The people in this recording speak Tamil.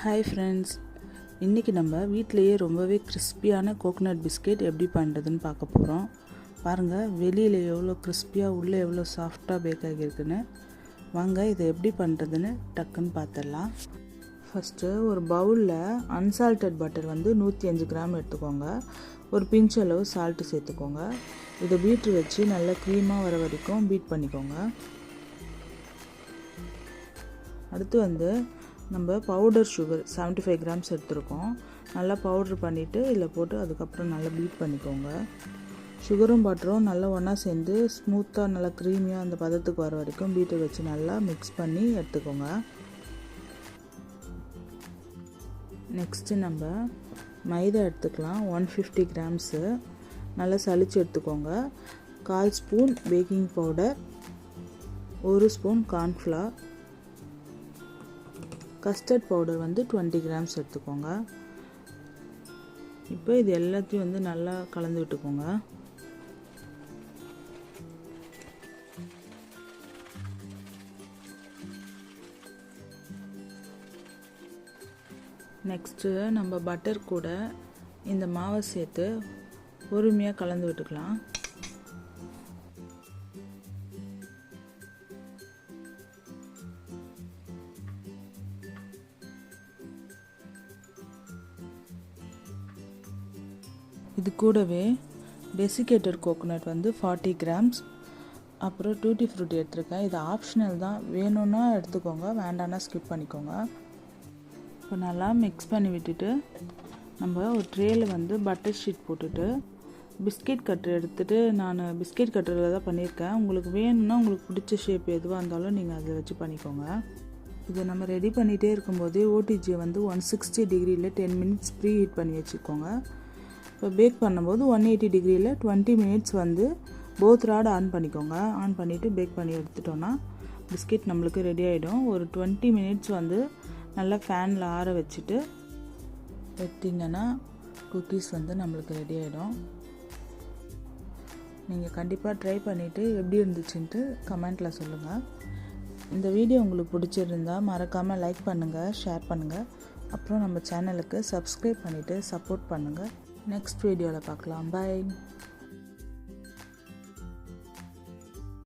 ஹாய் ஃப்ரெண்ட்ஸ், இன்றைக்கி நம்ம வீட்டிலையே ரொம்பவே கிறிஸ்பியான கோகோனட் பிஸ்கெட் எப்படி பண்ணுறதுன்னு பார்க்க போகிறோம். பாருங்கள், வெளியில் எவ்வளோ கிறிஸ்பியாக உள்ளே எவ்வளோ சாஃப்டாக பேக் ஆகியிருக்குன்னு. வாங்க இதை எப்படி பண்ணுறதுன்னு டக்குன்னு பார்த்துடலாம். ஃபஸ்ட்டு ஒரு பவுலில் அன்சால்டட் பட்டர் 105 கிராம் எடுத்துக்கோங்க. ஒரு பிஞ்ச் அளவு சால்ட்டு சேர்த்துக்கோங்க. இதை பீட்ரு வச்சு நல்லா க்ரீமாக வர வரைக்கும் பீட் பண்ணிக்கோங்க. அடுத்து நம்ம பவுடர் சுகர் 75 கிராம்ஸ் எடுத்துருக்கோம். நல்லா பவுட்ரு பண்ணிவிட்டு இதில் போட்டு அதுக்கப்புறம் நல்லா பீட் பண்ணிக்கோங்க. சுகரும் பட்டரும் நல்லா ஒன்றா சேர்ந்து ஸ்மூத்தாக நல்லா க்ரீமியாக அந்த பதத்துக்கு வர வரைக்கும் பீட்டை வச்சு நல்லா மிக்ஸ் பண்ணி எடுத்துக்கோங்க. நெக்ஸ்ட்டு நம்ம மைதா எடுத்துக்கலாம். 150 கிராம்ஸு நல்லா சலிச்சு எடுத்துக்கோங்க. 1/4 spoon baking powder, 1 spoon cornflour, custard powder 20 grams எடுத்துக்கோங்க. இப்போ இது எல்லாத்தையும் நல்லா கலந்து விட்டுக்கோங்க. நெக்ஸ்ட்டு நம்ம பட்டர் கூட இந்த மாவை சேர்த்து பொறுமையாக கலந்து விட்டுக்கலாம். இது கூடவே டெசிகேட்டட் கோகோனட் 40 கிராம்ஸ், அப்புறம் டூட்டி ஃப்ரூட்டி எடுத்துருக்கேன். இது ஆப்ஷனல் தான், வேணும்னா எடுத்துக்கோங்க, வேண்டாம்னா ஸ்கிப் பண்ணிக்கோங்க. இப்போ நல்லா மிக்ஸ் பண்ணி விட்டுட்டு நம்ம ஒரு ட்ரேயில் பட்டர் ஷீட் போட்டுட்டு பிஸ்கெட் கட்டர் எடுத்துகிட்டு, நான் பிஸ்கெட் கட்டரில் தான் பண்ணியிருக்கேன். உங்களுக்கு வேணும்னா உங்களுக்கு பிடிச்ச ஷேப் எதுவாக இருந்தாலும் நீங்கள் அதை வச்சு பண்ணிக்கோங்க. இதை நம்ம ரெடி பண்ணிகிட்டே இருக்கும்போதே ஓடிஜியை 160 டிகிரியில் 10 மினிட்ஸ் ப்ரீ ஹீட் பண்ணி வச்சுக்கோங்க. இப்போ பேக் பண்ணும்போது 180 டிகிரியில் 20 மினிட்ஸ் போத் ராட் ஆன் பண்ணிக்கோங்க. ஆன் பண்ணிவிட்டு பேக் பண்ணி எடுத்துட்டோன்னா பிஸ்கெட் நம்மளுக்கு ரெடி ஆகிடும். ஒரு 20 மினிட்ஸ் நல்லா ஃபேனில் ஆற வச்சுட்டு எடுத்திங்கன்னா குக்கீஸ் நம்மளுக்கு ரெடி ஆகிடும். நீங்கள் கண்டிப்பாக ட்ரை பண்ணிவிட்டு எப்படி இருந்துச்சுன்ட்டு கமெண்ட்டில் சொல்லுங்கள். இந்த வீடியோ உங்களுக்கு பிடிச்சிருந்தால் மறக்காமல் லைக் பண்ணுங்கள், ஷேர் பண்ணுங்கள். அப்புறம் நம்ம சேனலுக்கு சப்ஸ்கிரைப் பண்ணிவிட்டு சப்போர்ட் பண்ணுங்கள். நெக்ஸ்ட் வீடியோவில் பார்க்கலாம். பாய்.